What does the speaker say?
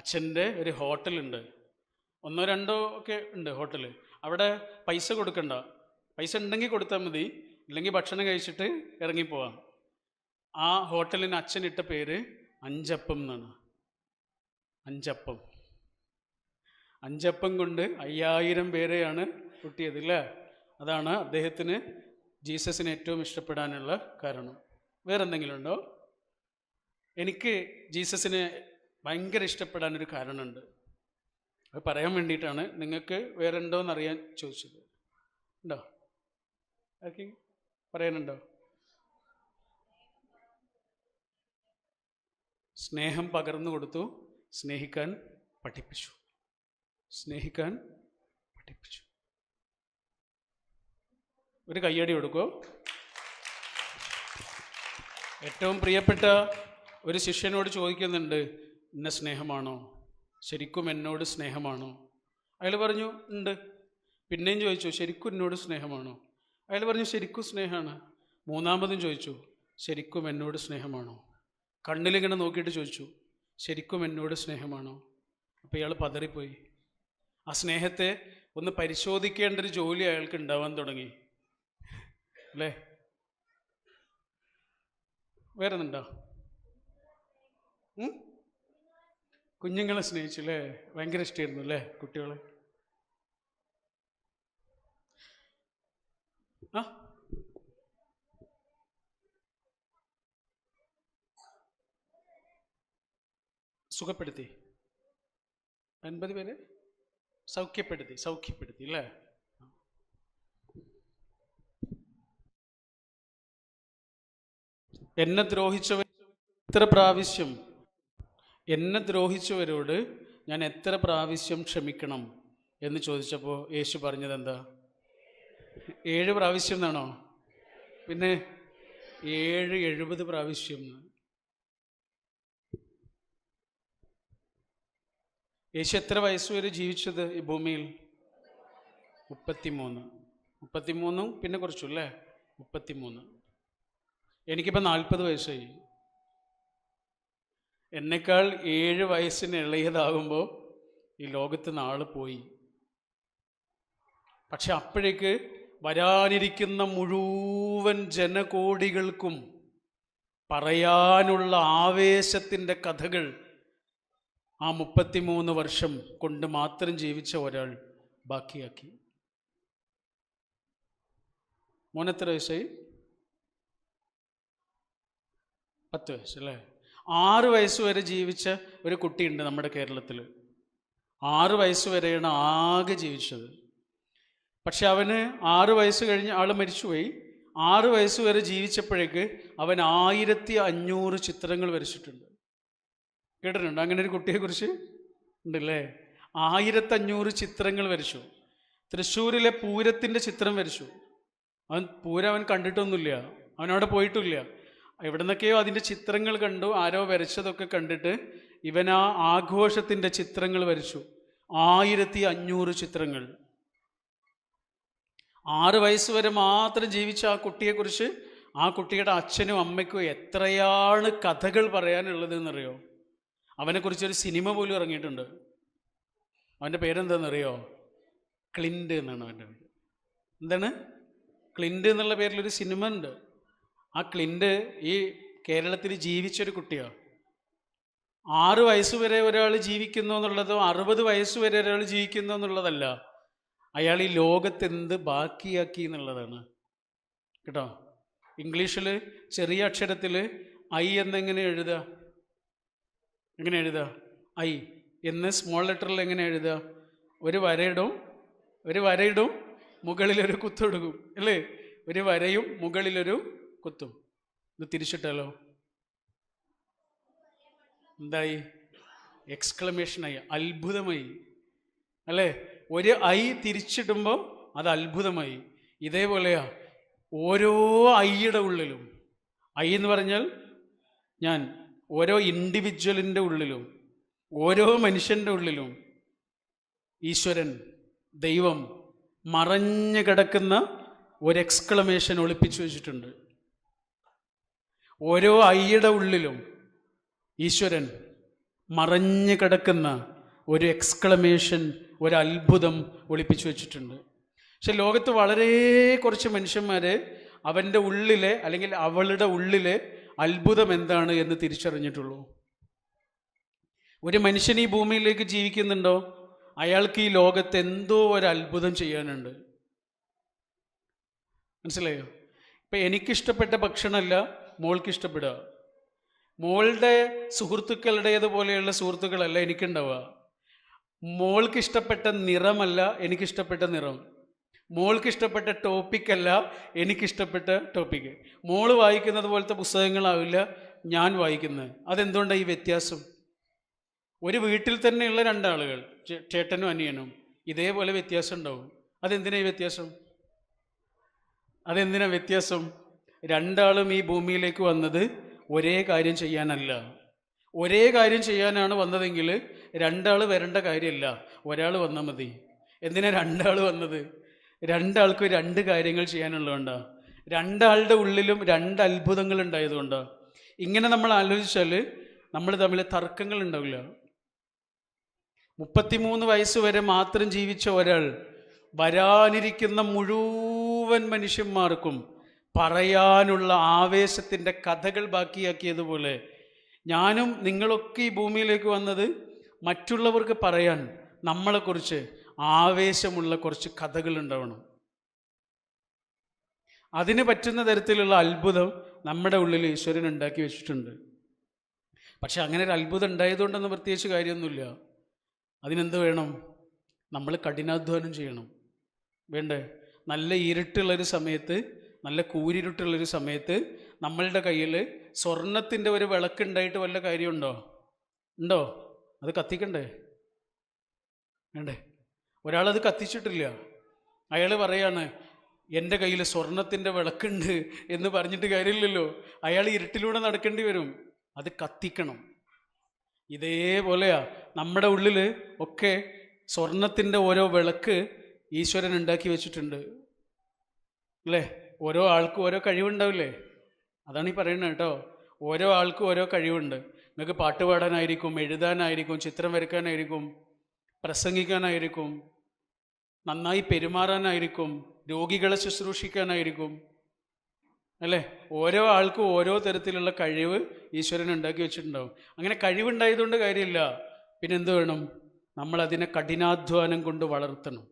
അച്ഛൻ്റെ ഒരു ഹോട്ടലുണ്ട്, 1-2 ഒക്കെ ഉണ്ട് ഹോട്ടൽ. അവിടെ പൈസ കൊടുക്കണ്ട, പൈസ ഉണ്ടെങ്കിൽ കൊടുത്താൽ മതി, ഇല്ലെങ്കിൽ ഭക്ഷണം കഴിച്ചിട്ട് ഇറങ്ങിപ്പോവാം. ആ ഹോട്ടലിന് അച്ഛനിട്ട പേര് അഞ്ചപ്പം എന്നാണ്. അഞ്ചപ്പം. അഞ്ചപ്പം കൊണ്ട് 5000 പേരെയാണ് കൂട്ടിയത് അല്ലേ? അതാണ് അദ്ദേഹത്തിന് ജീസസിനെ ഏറ്റവും ഇഷ്ടപ്പെടാനുള്ള കാരണം. വേറെന്തെങ്കിലും ഉണ്ടോ? എനിക്ക് ജീസസിനെ ഭയങ്കര ഇഷ്ടപ്പെടാനൊരു കാരണമുണ്ട്. അത് പറയാൻ വേണ്ടിയിട്ടാണ്. നിങ്ങൾക്ക് വേറെ ഉണ്ടോയെന്ന് അറിയാൻ ചോദിച്ചത്. ഉണ്ടോ? ആർക്കും പറയാനുണ്ടോ? സ്നേഹം പകർന്നു കൊടുത്തു, സ്നേഹിക്കാൻ പഠിപ്പിച്ചു. സ്നേഹിക്കാൻ പഠിപ്പിച്ചു. ഒരു കയ്യടി കൊടുക്കോ? ഏറ്റവും പ്രിയപ്പെട്ട ഒരു ശിഷ്യനോട് ചോദിക്കുന്നുണ്ട്, ഇന്ന സ്നേഹമാണോ? ശരിക്കും എന്നോട് സ്നേഹമാണോ? അയാൾ പറഞ്ഞു ഉണ്ട്. പിന്നെയും ചോദിച്ചു, ശരിക്കും എന്നോട് സ്നേഹമാണോ? അയാൾ പറഞ്ഞു ശരിക്കും സ്നേഹമാണ്. മൂന്നാമതും ചോദിച്ചു, ശരിക്കും എന്നോട് സ്നേഹമാണോ? കണ്ണിലിങ്ങനെ നോക്കിയിട്ട് ചോദിച്ചു, ശരിക്കും എന്നോട് സ്നേഹമാണോ? അപ്പോൾ ഇയാൾ പതറിപ്പോയി. ആ സ്നേഹത്തെ ഒന്ന് പരിശോധിക്കേണ്ട ഒരു ജോലി അയാൾക്ക് ഉണ്ടാവാൻ തുടങ്ങി അല്ലേ? വേറെ ഒന്നുണ്ടോ? കുഞ്ഞുങ്ങളെ സ്നേഹിച്ചു അല്ലേ? ഭയങ്കര ഇഷ്ടമായിരുന്നു അല്ലേ കുട്ടികളെ? ആ സുഖപ്പെടുത്തി 50 പേര് സൗഖ്യപ്പെടുത്തി അല്ലേ? എന്നെ ദ്രോഹിച്ചവരോട് ഞാൻ എത്ര പ്രാവശ്യം ക്ഷമിക്കണം എന്ന് ചോദിച്ചപ്പോൾ യേശു പറഞ്ഞത് എന്താ? 7 പ്രാവശ്യം എന്നാണോ? പിന്നെ 70 പ്രാവശ്യം. യേശു എത്ര വയസ്സുവരെ ജീവിച്ചത് ഈ ഭൂമിയിൽ? 33 പിന്നെ കുറച്ചു അല്ലേ? 33. എനിക്കിപ്പോൾ 40 വയസ്സായി. എന്നേക്കാൾ 7 വയസ്സിന് ഇളയതാകുമ്പോൾ ഈ ലോകത്ത് നാള് പോയി. പക്ഷെ അപ്പോഴേക്ക് വരാനിരിക്കുന്ന മുഴുവൻ ജനകോടികൾക്കും പറയാനുള്ള ആവേശത്തിൻ്റെ കഥകൾ ആ 33 വർഷം കൊണ്ട് മാത്രം ജീവിച്ച ഒരാൾ ബാക്കിയാക്കി. മോനെത്ര വയസ്സായി? 10 വയസ്സ് അല്ലേ? 6 വയസ്സ് വരെ ജീവിച്ച ഒരു കുട്ടിയുണ്ട് നമ്മുടെ കേരളത്തിൽ. 6 വയസ്സ് വരെയാണ് ആകെ ജീവിച്ചത്. പക്ഷെ അവന് 6 വയസ്സ് കഴിഞ്ഞ് ആൾ മരിച്ചുപോയി. 6 വയസ്സ് വരെ ജീവിച്ചപ്പോഴേക്ക് അവൻ 1500 ചിത്രങ്ങൾ വരച്ചിട്ടുണ്ട്. കേട്ടിട്ടുണ്ട് അങ്ങനെ ഒരു കുട്ടിയെക്കുറിച്ച്? ഉണ്ടല്ലേ? 1500 ചിത്രങ്ങൾ വരച്ചു. തൃശ്ശൂരിലെ പൂരത്തിൻ്റെ ചിത്രം വരച്ചു. പൂരം അവൻ കണ്ടിട്ടൊന്നുമില്ല, അവനവിടെ പോയിട്ടില്ല. എവിടെ നിന്നൊക്കെയോ അതിൻ്റെ ചിത്രങ്ങൾ കണ്ടു, ആരോ വരച്ചതൊക്കെ കണ്ടിട്ട് ഇവൻ ആ ആഘോഷത്തിൻ്റെ ചിത്രങ്ങൾ വരച്ചു. 1500 ചിത്രങ്ങൾ. 6 വയസ്സ് വരെ മാത്രം ജീവിച്ച ആ കുട്ടിയെക്കുറിച്ച് ആ കുട്ടിയുടെ അച്ഛനും അമ്മയ്ക്കും എത്രയാണ് കഥകൾ പറയാനുള്ളതെന്നറിയോ? അവനെക്കുറിച്ചൊരു സിനിമ പോലും ഇറങ്ങിയിട്ടുണ്ട്. അവൻ്റെ പേരെന്താണെന്നറിയോ? ക്ലിൻ്റ് എന്നാണ് അവൻ്റെ പേര്. എന്താണ്? ക്ലിൻ്റ് എന്നുള്ള പേരിലൊരു സിനിമ ഉണ്ട്. ആ ക്ലിൻ്റ് ഈ കേരളത്തിൽ ജീവിച്ചൊരു കുട്ടിയാണ്. 6 വയസ്സ് വരെ ഒരാൾ ജീവിക്കുന്നു എന്നുള്ളതോ 60 വയസ്സ് വരെ ഒരാൾ ജീവിക്കുന്നു എന്നുള്ളതല്ല, അയാൾ ഈ ലോകത്ത് എന്ത് ബാക്കിയാക്കി എന്നുള്ളതാണ് കേട്ടോ. ഇംഗ്ലീഷിൽ ചെറിയ അക്ഷരത്തിൽ ഐ എന്നെങ്ങനെ എഴുതുക? എങ്ങനെ എഴുതുക? ഐ എന്ന് സ്മോൾ ലെറ്ററിൽ എങ്ങനെ എഴുതുക? ഒരു വരയിടും മുകളിലൊരു കുത്തൊടുക്കും അല്ലേ? ഒരു വരയും മുകളിലൊരു കുത്തും. ഇത് തിരിച്ചിട്ടാലോ എന്തായി? എക്സ്ക്ലമേഷനായി, അത്ഭുതമായി അല്ലേ? ഒരു ഐ തിരിച്ചിടുമ്പോൾ അത് അത്ഭുതമായി. ഇതേപോലെയാ ഓരോ ഐയുടെ ഉള്ളിലും, ഐ എന്ന് പറഞ്ഞാൽ ഞാൻ, ഓരോ ഇൻഡിവിജ്വലിൻ്റെ ഉള്ളിലും, ഓരോ മനുഷ്യൻ്റെ ഉള്ളിലും ഈശ്വരൻ, ദൈവം മറഞ്ഞു കിടക്കുന്ന ഒരു എക്സ്ക്ലമേഷൻ ഒളിപ്പിച്ചു വെച്ചിട്ടുണ്ട്. ഓരോ ഐയുടെ ഉള്ളിലും ഈശ്വരൻ മറഞ്ഞു കിടക്കുന്ന ഒരു എക്സ്ക്ലമേഷൻ, ഒരു അത്ഭുതം ഒളിപ്പിച്ചു വെച്ചിട്ടുണ്ട്. പക്ഷെ ലോകത്ത് വളരെ കുറച്ച് മനുഷ്യന്മാർ അവൻ്റെ ഉള്ളിലെ അല്ലെങ്കിൽ അവളുടെ ഉള്ളിലെ അത്ഭുതം എന്താണ് എന്ന് തിരിച്ചറിഞ്ഞിട്ടുള്ളൂ. ഒരു മനുഷ്യൻ ഈ ഭൂമിയിലേക്ക് ജീവിക്കുന്നുണ്ടോ, അയാൾക്ക് ഈ ലോകത്ത് എന്തോ ഒരു അത്ഭുതം ചെയ്യാനുണ്ട്. മനസ്സിലായോ? ഇപ്പം എനിക്കിഷ്ടപ്പെട്ട ഭക്ഷണമല്ല മോൾക്കിഷ്ടപ്പെടുക, മോളുടെ സുഹൃത്തുക്കളുടേതുപോലെയുള്ള സുഹൃത്തുക്കളല്ല എനിക്കുണ്ടാവുക, മോൾക്കിഷ്ടപ്പെട്ട നിറമല്ല എനിക്കിഷ്ടപ്പെട്ട നിറം, മോൾക്കിഷ്ടപ്പെട്ട ടോപ്പിക്കല്ല എനിക്കിഷ്ടപ്പെട്ട ടോപ്പിക്ക്, മോള് വായിക്കുന്നത് പോലത്തെ പുസ്തകങ്ങളാവില്ല ഞാൻ വായിക്കുന്നത്. അതെന്തുകൊണ്ടാണ് ഈ വ്യത്യാസം? ഒരു വീട്ടിൽ തന്നെയുള്ള രണ്ടാളുകൾ, ചേട്ടനും അനിയനും, ഇതേപോലെ വ്യത്യാസം ഉണ്ടാവും. അതെന്തിനാ ഈ വ്യത്യാസം? അതെന്തിനാ വ്യത്യാസം? രണ്ടാളും ഈ ഭൂമിയിലേക്ക് വന്നത് ഒരേ കാര്യം ചെയ്യാനല്ല. ഒരേ കാര്യം ചെയ്യാനാണ് വന്നതെങ്കിൽ രണ്ടാൾ വരേണ്ട കാര്യമില്ല, ഒരാൾ വന്നാൽ മതി. എന്തിനാ രണ്ടാൾ വന്നത്? രണ്ടാൾക്ക് രണ്ട് കാര്യങ്ങൾ ചെയ്യാനുള്ളതുകൊണ്ടാണ്. രണ്ടാളുടെ ഉള്ളിലും രണ്ട് അത്ഭുതങ്ങൾ ഉണ്ടായതുകൊണ്ടാണ്. ഇങ്ങനെ നമ്മൾ ആലോചിച്ചാൽ നമ്മൾ തമ്മിൽ തർക്കങ്ങൾ ഉണ്ടാവില്ല. 33 വയസ്സ് വരെ മാത്രം ജീവിച്ച ഒരാൾ വരാനിരിക്കുന്ന മുഴുവൻ മനുഷ്യന്മാർക്കും പറയാനുള്ള ആവേശത്തിൻ്റെ കഥകൾ ബാക്കിയാക്കിയതുപോലെ ഞാനും നിങ്ങളൊക്കെ ഈ ഭൂമിയിലേക്ക് വന്നത് മറ്റുള്ളവർക്ക് പറയാൻ നമ്മളെക്കുറിച്ച് ആവേശമുള്ള കുറച്ച് കഥകൾ ഉണ്ടാവണം. അതിന് പറ്റുന്ന തരത്തിലുള്ള അത്ഭുതം നമ്മുടെ ഉള്ളിൽ ഈശ്വരൻ ഉണ്ടാക്കി വെച്ചിട്ടുണ്ട്. പക്ഷെ അങ്ങനെ ഒരു അത്ഭുതം ഉണ്ടായതുകൊണ്ടൊന്നും പ്രത്യേകിച്ച് കാര്യമൊന്നുമില്ല. അതിനെന്ത് വേണം? നമ്മൾ കഠിനാധ്വാനം ചെയ്യണം. വേണ്ടേ? നല്ല ഇരുട്ടുള്ളൊരു സമയത്ത്, നല്ല കൂരിരുട്ടുള്ളൊരു സമയത്ത് നമ്മളുടെ കയ്യിൽ സ്വർണത്തിൻ്റെ ഒരു വിളക്കുണ്ടായിട്ട് വല്ല കാര്യമുണ്ടോ? ഉണ്ടോ? അത് കത്തിക്കണ്ടേ? വേണ്ടേ? ഒരാളത് കത്തിച്ചിട്ടില്ല, അയാൾ പറയാണ് എൻ്റെ കയ്യിൽ സ്വർണത്തിൻ്റെ വിളക്കുണ്ട് എന്ന് പറഞ്ഞിട്ട് കാര്യമില്ലല്ലോ. അയാൾ ഇരുട്ടിലൂടെ നടക്കേണ്ടി വരും. അത് കത്തിക്കണം. ഇതേപോലെയാ നമ്മുടെ ഉള്ളിൽ ഒക്കെ സ്വർണത്തിൻ്റെ ഓരോ വിളക്ക് ഈശ്വരൻ ഉണ്ടാക്കി വെച്ചിട്ടുണ്ട് അല്ലേ? ഓരോ ആൾക്കും ഓരോ കഴിവുണ്ടാവില്ലേ? അതാണ് ഈ പറയുന്നത് കേട്ടോ. ഓരോ ആൾക്കും ഓരോ കഴിവുണ്ട്. നിങ്ങൾക്ക് പാട്ട് പാടാനായിരിക്കും, എഴുതാനായിരിക്കും, ചിത്രം വരയ്ക്കാനായിരിക്കും, പ്രസംഗിക്കാനായിരിക്കും, നന്നായി പെരുമാറാനായിരിക്കും, രോഗികളെ ശുശ്രൂഷിക്കാനായിരിക്കും അല്ലേ? ഓരോ ആൾക്കും ഓരോ തരത്തിലുള്ള കഴിവ് ഈശ്വരൻ ഉണ്ടാക്കി വെച്ചിട്ടുണ്ടാവും. അങ്ങനെ കഴിവുണ്ടായതുകൊണ്ട് കാര്യമില്ല. പിന്നെ എന്ത് വേണം? നമ്മളതിനെ കഠിനാധ്വാനം കൊണ്ട് വളർത്തണം.